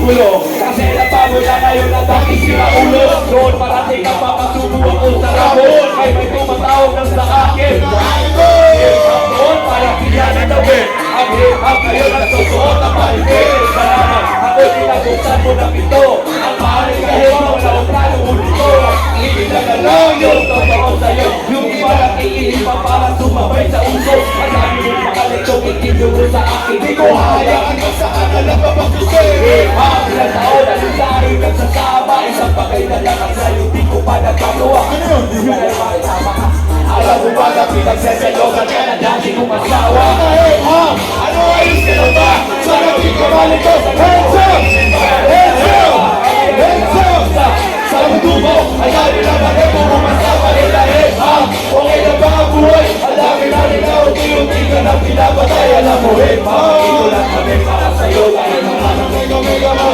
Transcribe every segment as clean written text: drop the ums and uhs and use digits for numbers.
gulo. Kasi nabago na ngayon na dati sila ulo. Noon parating ang papasubo ako sa rabon. Ay may tumatawag lang sa akin. Noon parang kaya na dawin. Ang hip-hop ngayon ang susuot ang paligid. Salamat, ako tinaguksan mo na pito. Ang maaaring kahit mo na ang plano mo dito. Hindi na lang yung totoo sa'yo. Yung iba lang iinip pa para sumabay sa uso. Ang dami mong makalikong ikinulo sa akin. Di ko hayaan kung saan na lang papagsusay. Hip-hop, ilang taon na tayo nagsasama. Isang bagay na lang ang sa'yo, di ko pa nagpagawa. Di ka na makitama ka. Alam mo ba na pinagseselosan ka na dati kong asawa? Ano ayos ka na ba? Sana di ka malito. Hands up! Hands up! Hands up! Sa mundo mo, ang dami na bagay mo umasama nila hip-hop. Okay na ba ang buhay? Ang dami na rin na unti-unti ka na pinapatay. Alam mo hip-hop, ito lang kami para sa'yo. Dahil naman mega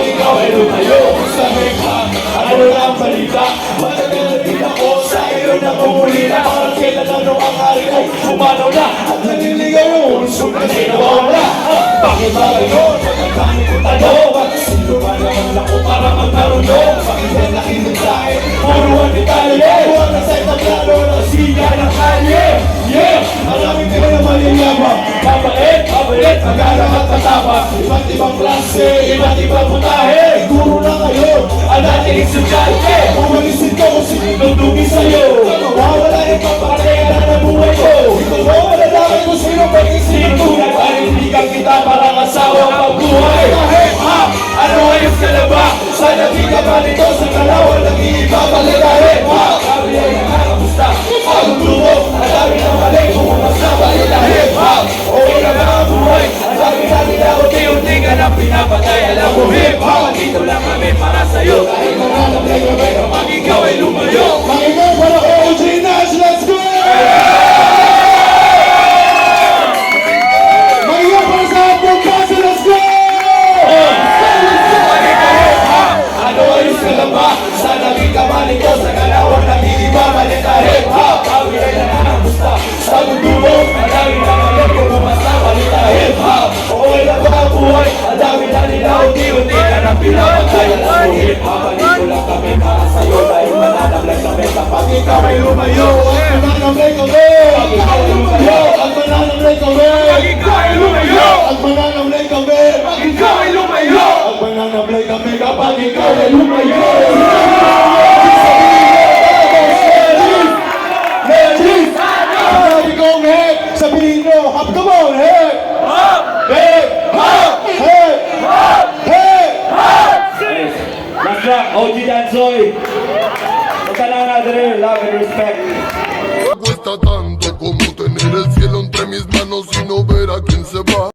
ikaw ay lumayo sa hip-hop. Ano na ang balita? Matagal na din ako sa iyo na pumuli na. Parang kailan na nung ang hari ay umanaw na. At naniligaw yung unsong kasi nawawala. Bakit ba ngayon? Magkakani ko tanong. At sino ba naman ako para magkarunong? Bakit yan nakinig sa'kin? Puruan ni Talye. Buwan na sa'yo na plano ng siya ng kalye. Yeah! Maraming kayo na maliyama. Mabait, magalang at matama. Iba't ibang klase, iba't ibang putahe. Guro na kayo, ang dating estudyante. Umalisin ko kung sinong dugi sa'yo. Mawawala yung papareha na buhay ko. Ito mo malalaman kung sino pag-isip ko. Nagpanindigan kita parang asawa ang buhay. Hip-hop, ano ayos ka na ba? Sana di ka ba nito sa kalawang nag-iiba balita hip-hop. Sabi ay nakakamusta, ang mundo mo. Ang dami na mali kung umasama nila hip-hop. Okay na ba ang buhay? Ang dami na nila unti-unti ka na pinapatay. Alam mo hip-hop, dito lang kami para sa'yo. Kahit mananamay kami kapag ikaw ay lumayo. Pakinggan para ko OG Nash, let's go! Pakinggan para sa Hapong Kasi, let's go! Ano ayos ka na ba? Sana di ka malito sa kalawang nag-iiba balita hip-hop. Sabi ay nakakamusta sa mundo mo. Ang dami na ngayon kung umasa balita hip-hop. Okay na ba ang buhay? Ang dami na nila unti-unti ka na pinapatay. Alam mo hip-hop, dito lang kami para sa'yo. Dahil mananamlag kami kapag ikaw ay lumayo. Ang mananamlag kami! Pag ikaw ay lumayo! Ang mananamlag kami! Pag ikaw ay lumayo! Ang mananamlag kami! Pag ikaw ay lumayo! Ang mananamlag kami kapag ikaw ay lumayo! Sabihin nyo, hop, come on, hip! Hop! Hip! Hop! Hip! Hop! Hip! Hop! Nasra, OG Danzoy! Magkala natin rin, love and respect. Cuesta tanto como tener el cielo entre mis manos y no ver a quién se va.